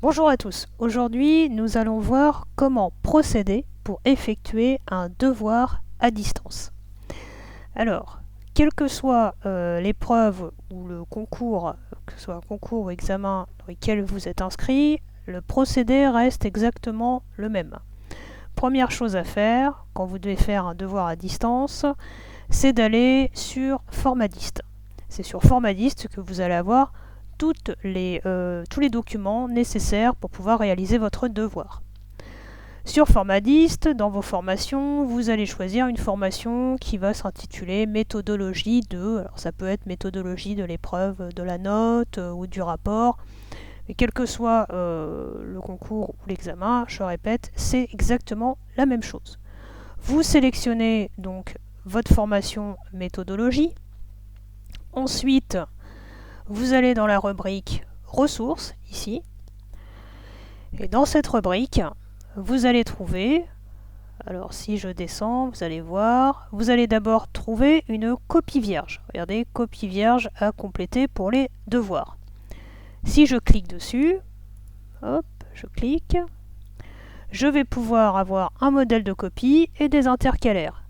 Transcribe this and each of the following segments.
Bonjour à tous. Aujourd'hui, nous allons voir comment procéder pour effectuer un devoir à distance. Alors, quelle que soit l'épreuve ou le concours, que ce soit un concours ou examen dans lequel vous êtes inscrit, le procédé reste exactement le même. Première chose à faire, quand vous devez faire un devoir à distance, c'est d'aller sur Formadist. C'est sur Formadist que vous allez avoir tous les documents nécessaires pour pouvoir réaliser votre devoir. Sur Formadist, dans vos formations, vous allez choisir une formation qui va s'intituler méthodologie de, alors ça peut être méthodologie de l'épreuve, de la note ou du rapport, mais quel que soit le concours ou l'examen, je répète, c'est exactement la même chose. Vous sélectionnez donc votre formation méthodologie. Ensuite, vous allez dans la rubrique ressources, ici. Et dans cette rubrique, vous allez trouver, alors si je descends, vous allez voir, vous allez d'abord trouver une copie vierge. Regardez, copie vierge à compléter pour les devoirs. Si je clique dessus, hop, je clique, je vais pouvoir avoir un modèle de copie et des intercalaires.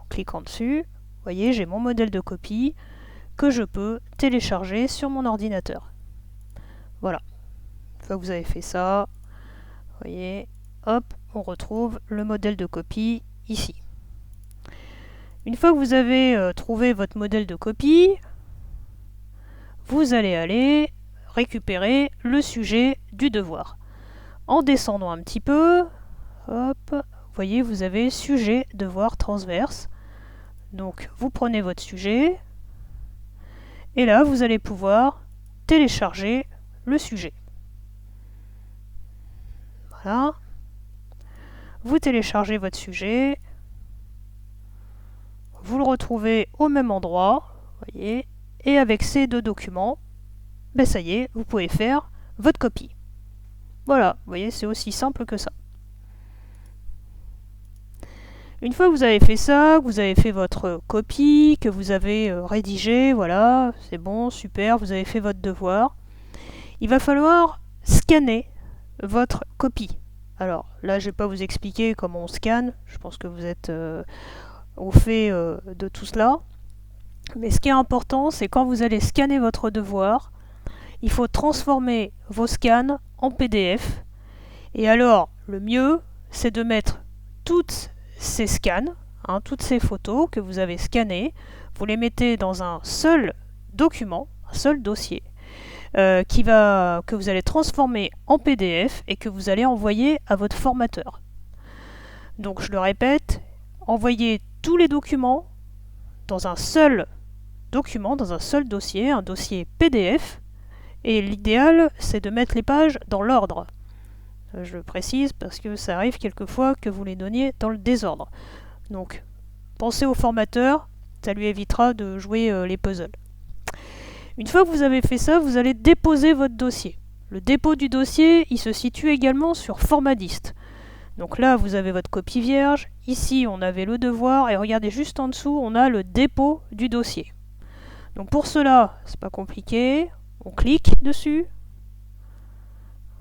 En cliquant dessus, vous voyez, j'ai mon modèle de copie que je peux télécharger sur mon ordinateur. Voilà. Une fois que vous avez fait ça, vous voyez, hop, on retrouve le modèle de copie ici. Une fois que vous avez trouvé votre modèle de copie, vous allez aller récupérer le sujet du devoir. En descendant un petit peu, hop, vous voyez, vous avez sujet, devoir, transverse. Donc, vous prenez votre sujet, et là, vous allez pouvoir télécharger le sujet. Voilà. Vous téléchargez votre sujet. Vous le retrouvez au même endroit. Voyez, et avec ces deux documents, ben ça y est, vous pouvez faire votre copie. Voilà, vous voyez, c'est aussi simple que ça. Une fois que vous avez fait ça, que vous avez fait votre copie, que vous avez rédigé, voilà, c'est bon, super, vous avez fait votre devoir, il va falloir scanner votre copie. Alors là, je ne vais pas vous expliquer comment on scanne, je pense que vous êtes au fait de tout cela. Mais ce qui est important, c'est quand vous allez scanner votre devoir, il faut transformer vos scans en PDF. Et alors, le mieux, c'est de mettre toutes ces scans, toutes ces photos que vous avez scannées, vous les mettez dans un seul document, un seul dossier, que vous allez transformer en PDF et que vous allez envoyer à votre formateur. Donc je le répète, envoyez tous les documents dans un seul document, dans un seul dossier, un dossier PDF, et l'idéal c'est de mettre les pages dans l'ordre. Je le précise parce que ça arrive quelquefois que vous les donniez dans le désordre. Donc pensez au formateur, ça lui évitera de jouer les puzzles. Une fois que vous avez fait ça, vous allez déposer votre dossier. Le dépôt du dossier, il se situe également sur Formadist. Donc là, vous avez votre copie vierge. Ici, on avait le devoir. Et regardez, juste en dessous, on a le dépôt du dossier. Donc pour cela, c'est pas compliqué. On clique dessus.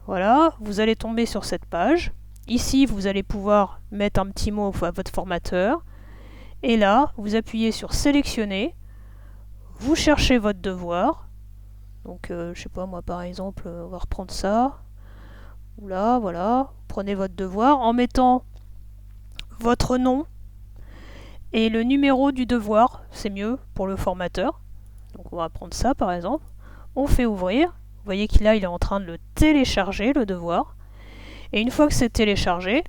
Voilà, vous allez tomber sur cette page. Ici, vous allez pouvoir mettre un petit mot à votre formateur. Et là, vous appuyez sur sélectionner. Vous cherchez votre devoir. Donc, je sais pas, moi par exemple, on va reprendre ça. Là, voilà. Prenez votre devoir en mettant votre nom et le numéro du devoir. C'est mieux pour le formateur. Donc, on va prendre ça par exemple. On fait ouvrir. Vous voyez qu'il il est en train de le télécharger, le devoir. Et une fois que c'est téléchargé,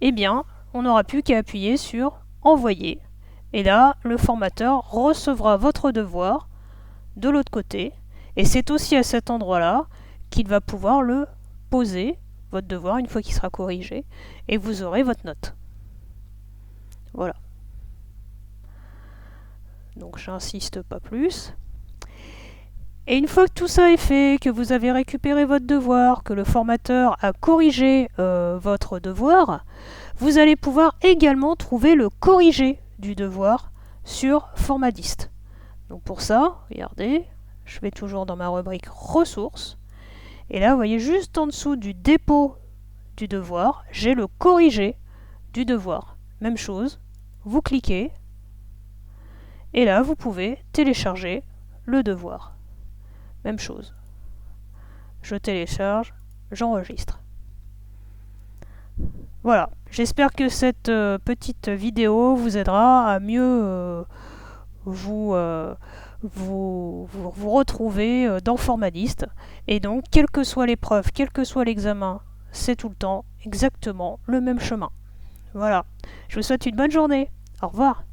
eh bien, on n'aura plus qu'à appuyer sur envoyer. Et là, le formateur recevra votre devoir de l'autre côté. Et c'est aussi à cet endroit-là qu'il va pouvoir le poser, votre devoir, une fois qu'il sera corrigé. Et vous aurez votre note. Voilà. Donc, j'insiste pas plus. Et une fois que tout ça est fait, que vous avez récupéré votre devoir, que le formateur a corrigé votre devoir, vous allez pouvoir également trouver le corrigé du devoir sur Formadist. Donc pour ça, regardez, je vais toujours dans ma rubrique ressources, Et là, vous voyez juste en dessous du dépôt du devoir, j'ai le corrigé du devoir. Même chose, vous cliquez, et là, vous pouvez télécharger le devoir. Même chose. Je télécharge, j'enregistre. Voilà, j'espère que cette petite vidéo vous aidera à mieux vous retrouver dans Formaliste. Et donc, quelle que soit l'épreuve, quel que soit l'examen, c'est tout le temps exactement le même chemin. Voilà, je vous souhaite une bonne journée. Au revoir.